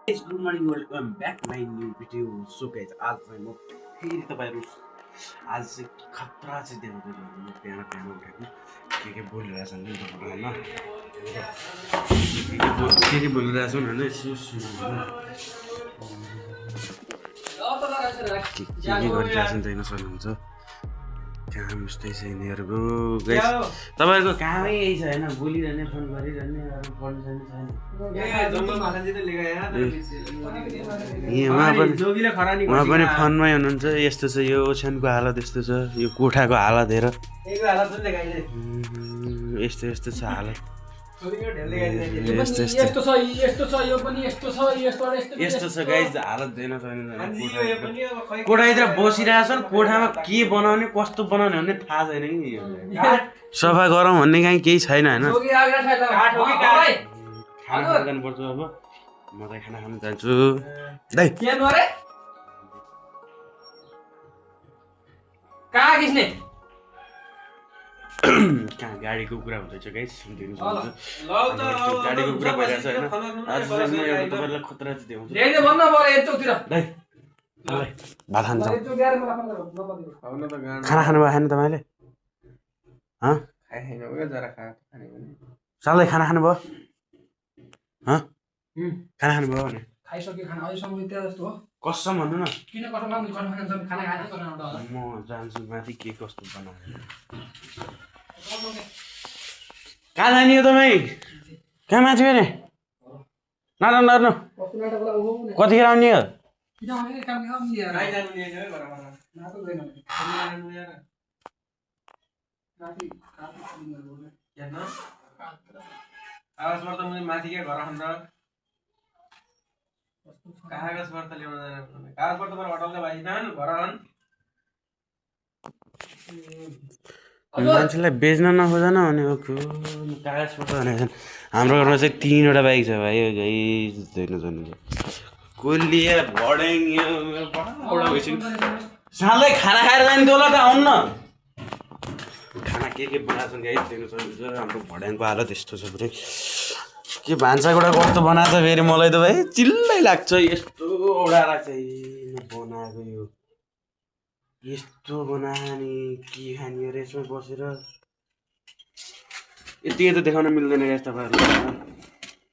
Good morning welcome back my new video. So guys आज चाहिँ म फेरि तपाईँहरू आज चाहिँ खतरा चाहिँ देखाउँदैछु। म बिहान बिहान उठेको के बोलिरहेछन् नि तपाईँहरूमा के बोलिरहेछन् होइन यसो सुन्नु के गरिरहेछन् चाहिँ सक्नुहुन्छ। काम यस्तै छ यिनीहरूको गाइस। तपाईँहरूको कामै यही छ होइन, बोलिरहने फोन गरिरहने, अरू पढ्नु छैन छैन। उहाँ पनि फोनमै हुनुहुन्छ। यस्तो छ यो ओछ्यानको हालत, यस्तो छ यो कोठाको हालत हेर, यस्तो यस्तो छ हालत। यस्तो छ गाइस हालत दिन छैन। कोठाभित्र बसिरहेछन्, कोठामा के बनाउने कस्तो बनाउने भन्ने थाहा छैन कि सफा गरौँ भन्ने कहीँ केही छैन होइन। खाना जानुपर्छ अब। म त खाना खानु जान्छु। कहाँ गाडीको कुरा हुँदैछ गाइस, दिनु सक्नुहुन्छ। गाडीको कुरा भइरहेछ होइन। आज चाहिँ म एउटा तपाईँलाई खतरा चाहिँ देखाउँछु। भात खान्छ। खाना खानुभयो खाने तपाईँले? सालै खाना खानुभयो? खाना खानुभयो भने कसम भन्नु न। म जान्छु माथि के कस्तो बनाएर। कहाँ जाने हो तपाईँ? कहाँ माथि भने नर्नु नर्नु कतिखेर आउने हो? माथि के घर कागज पत्र ल्याउन कागज पत्र होटलले भाइ घर मान्छेलाई बेच्न नखोजन भनेको कागज पत्र भनेको। हाम्रो घरमा चाहिँ 3वटा बाइक छ भाइ। कोलिया भडेङ साँझै खाना खाएर जाने तँलाई त आउनु न। खाना के बनाएको छन् गाइस दिनु सक्नुहुन्छ। हाम्रो भड्याङको हालत यस्तो छ पुरै। के भान्साकोटा कस्तो बनाएको छ फेरि, मलाई त भाइ चिल्लै लाग्छ। यस्तो औडा लाग्छ बनाएको यो यस्तो बनानी के खाने हो यसमा बसेर। यति त देखाउन मिल्दैन गाइस तपाईँहरूलाई।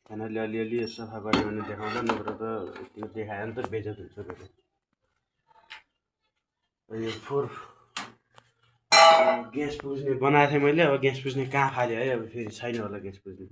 खानाले अलिअलि सफा गऱ्यो भने देखाउँदा, नत्र त यति देखायो भने त बेइज्जत हुन्छ। यो फोर ग्यास पुज्ने बनाएको थिएँ मैले, अब ग्यास पुज्ने कहाँ फाल्यो है, अब फेरि छैन होला ग्यास पुज्ने।